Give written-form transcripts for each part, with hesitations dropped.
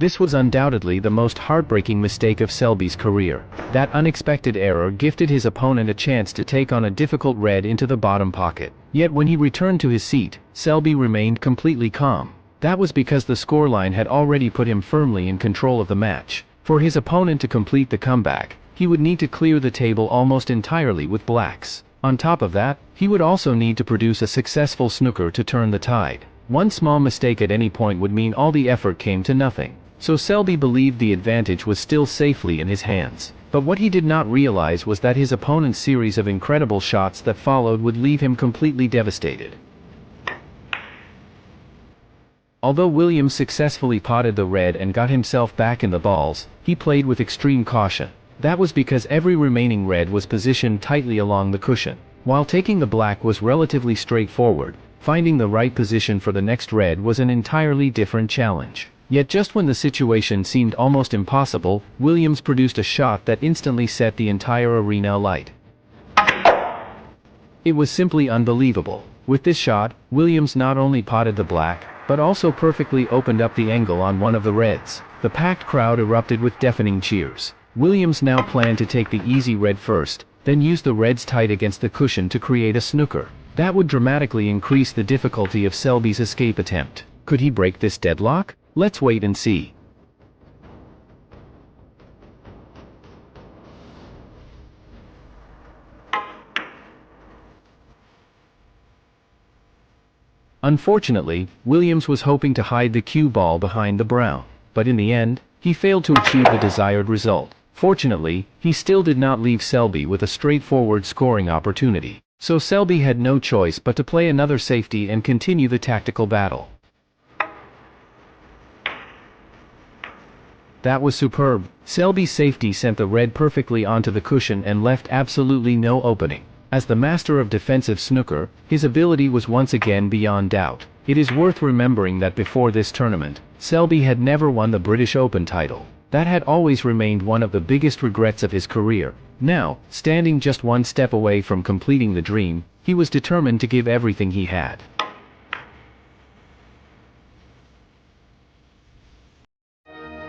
This was undoubtedly the most heartbreaking mistake of Selby's career. That unexpected error gifted his opponent a chance to take on a difficult red into the bottom pocket. Yet when he returned to his seat, Selby remained completely calm. That was because the scoreline had already put him firmly in control of the match. For his opponent to complete the comeback, he would need to clear the table almost entirely with blacks. On top of that, he would also need to produce a successful snooker to turn the tide. One small mistake at any point would mean all the effort came to nothing. So Selby believed the advantage was still safely in his hands. But what he did not realize was that his opponent's series of incredible shots that followed would leave him completely devastated. Although Williams successfully potted the red and got himself back in the balls, he played with extreme caution. That was because every remaining red was positioned tightly along the cushion. While taking the black was relatively straightforward, finding the right position for the next red was an entirely different challenge. Yet just when the situation seemed almost impossible, Williams produced a shot that instantly set the entire arena alight. It was simply unbelievable. With this shot, Williams not only potted the black, but also perfectly opened up the angle on one of the reds. The packed crowd erupted with deafening cheers. Williams now planned to take the easy red first, then use the reds tight against the cushion to create a snooker. That would dramatically increase the difficulty of Selby's escape attempt. Could he break this deadlock? Let's wait and see. Unfortunately, Williams was hoping to hide the cue ball behind the brown, but in the end, he failed to achieve the desired result. Fortunately, he still did not leave Selby with a straightforward scoring opportunity. So Selby had no choice but to play another safety and continue the tactical battle. That was superb. Selby's safety sent the red perfectly onto the cushion and left absolutely no opening. As the master of defensive snooker, his ability was once again beyond doubt. It is worth remembering that before this tournament, Selby had never won the British Open title. That had always remained one of the biggest regrets of his career. Now, standing just one step away from completing the dream, he was determined to give everything he had.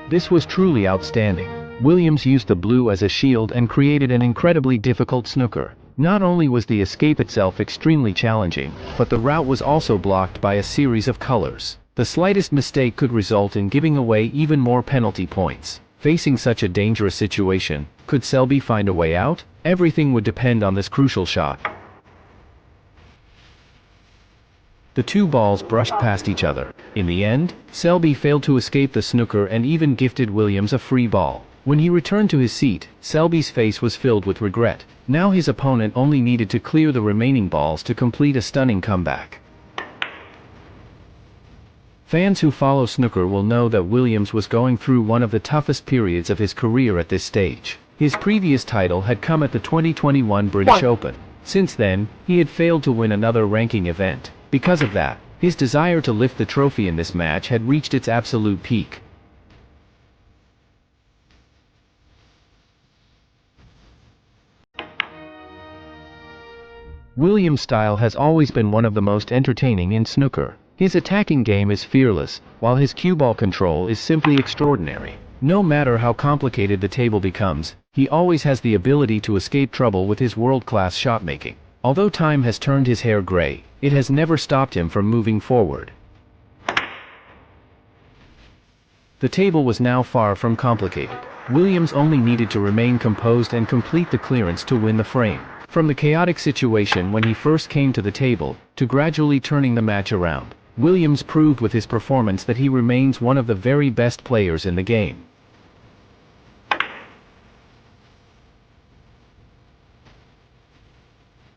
This was truly outstanding. Williams used the blue as a shield and created an incredibly difficult snooker. Not only was the escape itself extremely challenging, but the route was also blocked by a series of colors. The slightest mistake could result in giving away even more penalty points. Facing such a dangerous situation, could Selby find a way out? Everything would depend on this crucial shot. The two balls brushed past each other. In the end, Selby failed to escape the snooker and even gifted Williams a free ball. When he returned to his seat, Selby's face was filled with regret. Now his opponent only needed to clear the remaining balls to complete a stunning comeback. Fans who follow snooker will know that Williams was going through one of the toughest periods of his career at this stage. His previous title had come at the 2021 British Open. Since then, he had failed to win another ranking event. Because of that, his desire to lift the trophy in this match had reached its absolute peak. Williams' style has always been one of the most entertaining in snooker. His attacking game is fearless, while his cue ball control is simply extraordinary. No matter how complicated the table becomes, he always has the ability to escape trouble with his world-class shot-making. Although time has turned his hair gray, it has never stopped him from moving forward. The table was now far from complicated. Williams only needed to remain composed and complete the clearance to win the frame. From the chaotic situation when he first came to the table, to gradually turning the match around, Williams proved with his performance that he remains one of the very best players in the game.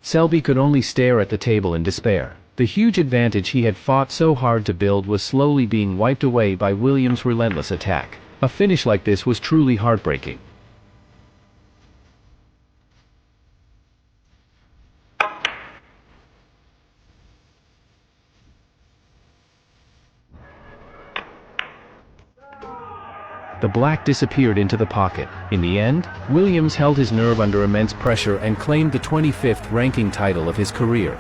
Selby could only stare at the table in despair. The huge advantage he had fought so hard to build was slowly being wiped away by Williams' relentless attack. A finish like this was truly heartbreaking. The black disappeared into the pocket. In the end, Williams held his nerve under immense pressure and claimed the 25th ranking title of his career.